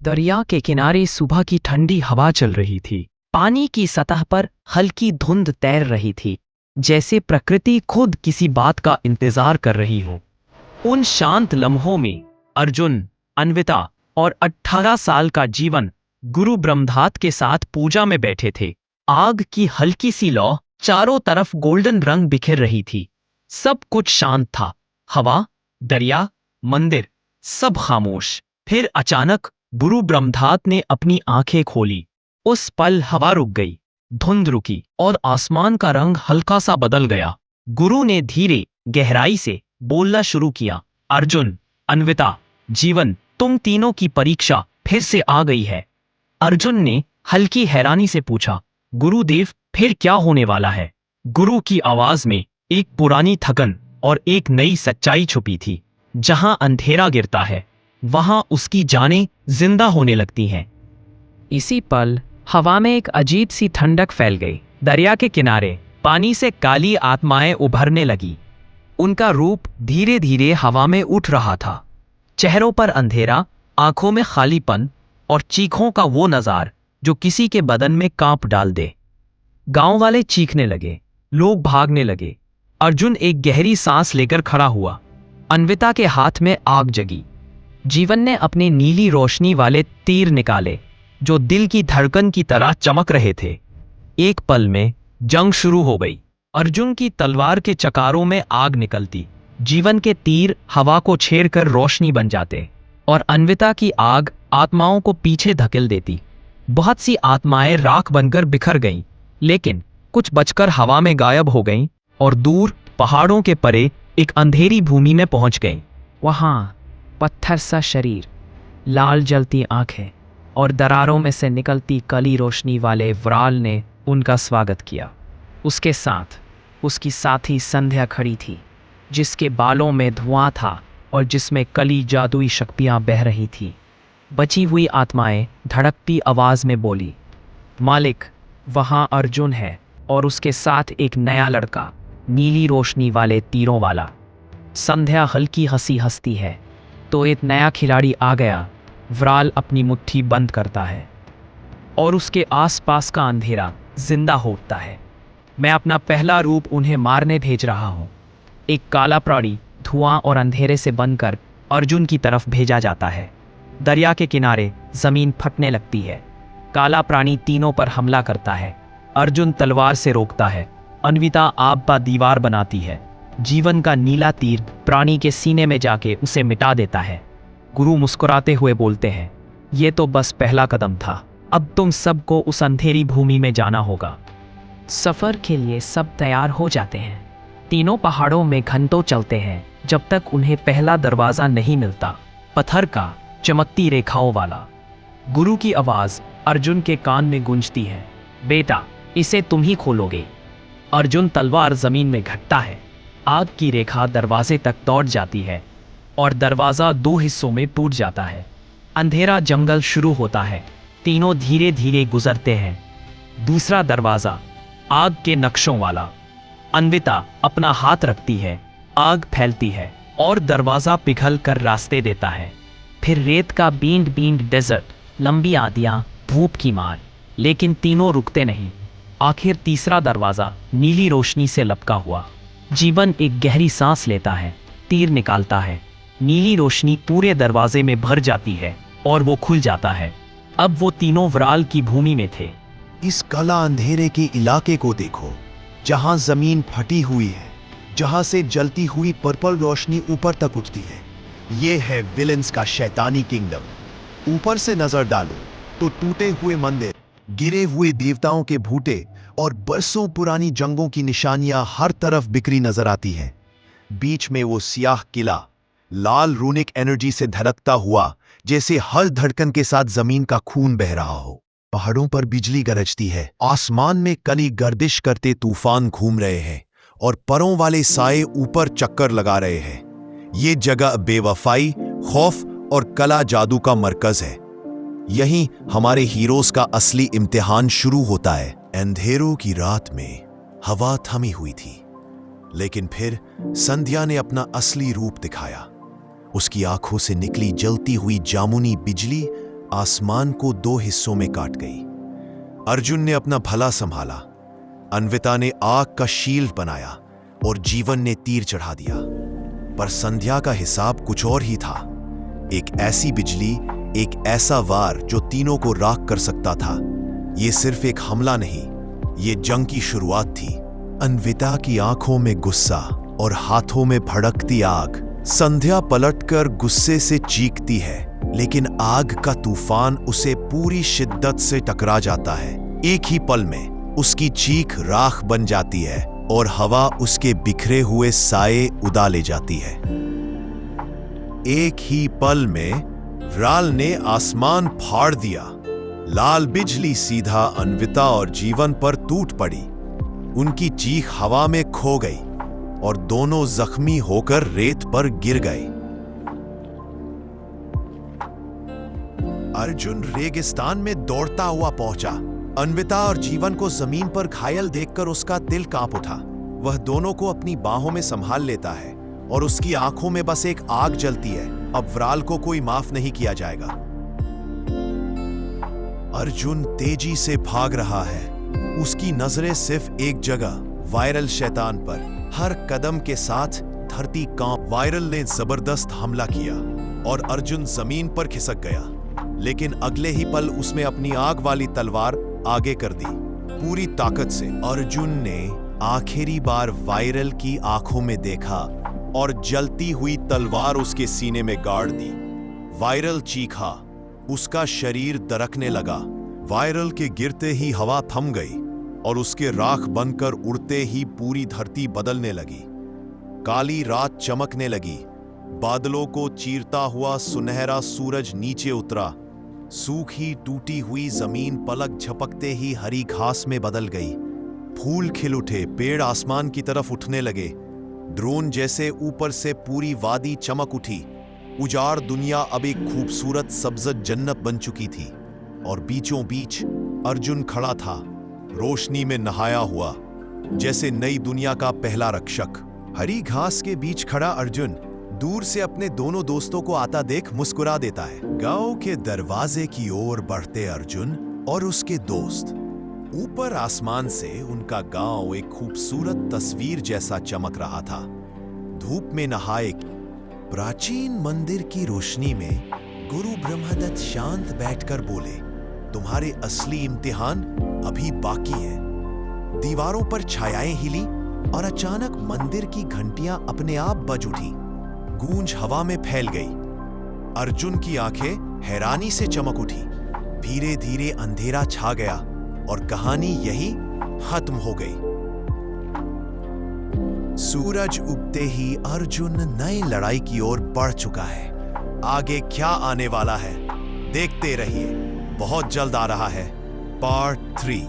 दरिया के किनारे सुबह की ठंडी हवा चल रही थी। पानी की सतह पर हल्की धुंध तैर रही थी, जैसे प्रकृति खुद किसी बात का इंतजार कर रही हो। उन शांत लम्हों में अर्जुन, अन्विता और 18 साल का जीवन गुरु ब्रह्मधात के साथ पूजा में बैठे थे। आग की हल्की सी लौ चारों तरफ गोल्डन रंग बिखेर रही थी। सब कुछ शांत था। हवा, दरिया, मंदिर, सब खामोश। फिर अचानक गुरु ब्रह्मधात ने अपनी आंखें खोली। उस पल हवा रुक गई, धुंध रुकी और आसमान का रंग हल्का सा बदल गया। गुरु ने धीरे गहराई से बोलना शुरू किया। अर्जुन, अन्विता, जीवन, तुम तीनों की परीक्षा फिर से आ गई है। अर्जुन ने हल्की हैरानी से पूछा, गुरुदेव, फिर क्या होने वाला है? गुरु की आवाज में एक पुरानी थकन और एक नई सच्चाई छुपी थी। जहां अंधेरा गिरता है, वहां उसकी जानें जिंदा होने लगती हैं। इसी पल हवा में एक अजीब सी ठंडक फैल गई। दरिया के किनारे पानी से काली आत्माएं उभरने लगी। उनका रूप धीरे धीरे हवा में उठ रहा था। चेहरों पर अंधेरा, आंखों में खालीपन और चीखों का वो नजार जो किसी के बदन में कांप डाल दे। गांव वाले चीखने लगे, लोग भागने लगे। अर्जुन एक गहरी सांस लेकर खड़ा हुआ। अन्विता के हाथ में आग जगी। जीवन ने अपने नीली रोशनी वाले तीर निकाले, जो दिल की धड़कन की तरह चमक रहे थे। एक पल में जंग शुरू हो गई। अर्जुन की तलवार के चकारों में आग निकलती, जीवन के तीर हवा को छेड़कर रोशनी बन जाते, और अन्विता की आग आत्माओं को पीछे धकेल देती। बहुत सी आत्माएं राख बनकर बिखर गईं, लेकिन कुछ बचकर हवा में गायब हो गईं और दूर पहाड़ों के परे एक अंधेरी भूमि में पहुंच गईं। वहां पत्थर सा शरीर, लाल जलती आंखें और दरारों में से निकलती काली रोशनी वाले व्राल ने उनका स्वागत किया। उसके साथ उसकी साथी संध्या खड़ी थी, जिसके बालों में धुआं था और जिसमें कली जादुई शक्तियां बह रही थी। बची हुई आत्माएं धड़कती आवाज में बोली, मालिक, वहां अर्जुन है और उसके साथ एक नया लड़का, नीली रोशनी वाले तीरों वाला। संध्या हल्की हंसी हंसती है, तो एक नया खिलाड़ी आ गया। व्राल अपनी मुट्ठी बंद करता है और उसके आसपास का अंधेरा जिंदा होता है। मैं अपना पहला रूप उन्हें मारने भेज रहा हूं। एक काला प्राणी धुआं और अंधेरे से बनकर अर्जुन की तरफ भेजा जाता है। दरिया के किनारे जमीन फटने लगती है। काला प्राणी तीनों पर हमला करता है। अर्जुन तलवार से रोकता है। अन्विता आग पर दीवार बनाती है। जीवन का नीला तीर प्राणी के सीने में जाके उसे मिटा देता है। गुरु मुस्कुराते हुए बोलते हैं, ये तो बस पहला कदम था। अब तुम सबको उस अंधेरी भूमि में जाना होगा। सफर के लिए सब तैयार हो जाते हैं। तीनों पहाड़ों में घंटों चलते हैं, जब तक उन्हें पहला दरवाजा नहीं मिलता, पत्थर का, चमकती रेखाओं वाला। गुरु की आवाज अर्जुन के कान में गूंजती है, बेटा, इसे तुम ही खोलोगे। अर्जुन तलवार जमीन में घटता है। आग की रेखा दरवाजे तक दौड़ जाती है और दरवाजा दो हिस्सों में टूट जाता है। अंधेरा जंगल शुरू होता है। तीनों धीरे धीरे गुजरते हैं। दूसरा दरवाजा, आग के नक्शों वाला। अन्विता अपना हाथ रखती है, आग फैलती है और दरवाजा पिघल कर रास्ते देता है। फिर रेत का बींड बींड डेजर्ट, लंबी आदियां, धूप की मार, लेकिन तीनों रुकते नहीं। आखिर तीसरा दरवाजा नीली रोशनी से लपका हुआ। जीवन एक गहरी सांस लेता है, तीर निकालता है। नीली रोशनी पूरे दरवाजे में भर जाती है और वो खुल जाता है। अब वो तीनों व्राल की भूमि में थे। इस काला अंधेरे के इलाके को देखो, जहां जमीन फटी हुई है, जहां से जलती हुई पर्पल रोशनी ऊपर तक उठती है। ये है विलेंस का शैतानी किंगडम। ऊपर से नजर डालो तो टूटे हुए मंदिर, गिरे हुए देवताओं के भूटे और बरसों पुरानी जंगों की निशानियां हर तरफ बिखरी नजर आती हैं। बीच में वो सियाह किला, लाल रूनिक एनर्जी से धड़कता हुआ, जैसे हर धड़कन के साथ जमीन का खून बह रहा हो। पहाड़ों पर बिजली गरजती है, आसमान में कली गर्दिश करते तूफान घूम रहे हैं और परों वाले साए ऊपर चक्कर लगा रहे हैं। ये जगह बेवफाई, खौफ और कला जादू का मरकज है। यहीं हमारे हीरोज का असली इम्तिहान शुरू होता है। अंधेरों की रात में हवा थमी हुई थी, लेकिन फिर संध्या ने अपना असली रूप दिखाया। उसकी आंखों से निकली जलती हुई जामुनी बिजली आसमान को दो हिस्सों में काट गई। अर्जुन ने अपना भला संभाला, अन्विता ने आग का शील्ड बनाया और जीवन ने तीर चढ़ा दिया। पर संध्या का हिसाब कुछ और ही था। एक ऐसी बिजली, एक ऐसा वार जो तीनों को राख कर सकता था। ये सिर्फ एक हमला नहीं, ये जंग की शुरुआत थी। अन्विता की आंखों में गुस्सा और हाथों में भड़कती आग। संध्या पलटकर गुस्से से चीखती है, लेकिन आग का तूफान उसे पूरी शिद्दत से टकरा जाता है। एक ही पल में उसकी चीख राख बन जाती है और हवा उसके बिखरे हुए साए उड़ा ले जाती है। एक ही पल में व्राल ने आसमान फाड़ दिया। लाल बिजली सीधा अन्विता और जीवन पर टूट पड़ी। उनकी चीख हवा में खो गई और दोनों जख्मी होकर रेत पर गिर गए। अर्जुन रेगिस्तान में दौड़ता हुआ पहुंचा। अन्विता और जीवन को जमीन पर घायल देखकर उसका दिल कांप उठा। वह दोनों को अपनी बाहों में संभाल लेता है और उसकी आंखों में बस एक आग जलती है। अब व्राल को कोई माफ नहीं किया जाएगा। अर्जुन तेजी से भाग रहा है। उसकी नजरें सिर्फ एक जगह, वायरल शैतान पर। हर कदम के साथ धरती कांप। वायरल ने जबरदस्त हमला किया और अर्जुन जमीन पर खिसक गया, लेकिन अगले ही पल उसने अपनी आग वाली तलवार आगे कर दी। पूरी ताकत से अर्जुन ने आखिरी बार वायरल की आंखों में देखा और जलती हुई तलवार उसके सीने में गाड़ दी। वायरल चीखा, उसका शरीर दरकने लगा। वायरल के गिरते ही हवा थम गई और उसके राख बनकर उड़ते ही पूरी धरती बदलने लगी। काली रात चमकने लगी। बादलों को चीरता हुआ सुनहरा सूरज नीचे उतरा। सूखी टूटी हुई जमीन पलक झपकते ही हरी घास में बदल गई। फूल खिल उठे, पेड़ आसमान की तरफ उठने लगे। ड्रोन जैसे ऊपर से पूरी वादी चमक उठी। उजाड़ दुनिया अब एक खूबसूरत सब्ज़ जन्नत बन चुकी थी और बीचों बीच अर्जुन खड़ा था, रोशनी में नहाया हुआ, जैसे नई दुनिया का पहला रक्षक। हरी घास के बीच खड़ा अर्जुन दूर से अपने दोनों दोस्तों को आता देख मुस्कुरा देता है। गांव के दरवाजे की ओर बढ़ते अर्जुन और उसके दोस्त। ऊपर आसमान से उनका गांव एक खूबसूरत तस्वीर जैसा चमक रहा था। धूप में नहाए प्राचीन मंदिर की रोशनी में गुरु ब्रह्मदत्त शांत बैठकर बोले, तुम्हारे असली इम्तिहान अभी बाकी है। दीवारों पर छायाएं हिली और अचानक मंदिर की घंटियां अपने आप बज उठी। गूंज हवा में फैल गई। अर्जुन की आंखें हैरानी से चमक उठी। धीरे धीरे अंधेरा छा गया और कहानी यही खत्म हो गई। सूरज उगते ही अर्जुन नई लड़ाई की ओर बढ़ चुका है। आगे क्या आने वाला है देखते रहिए, बहुत जल्द आ रहा है पार्ट 3।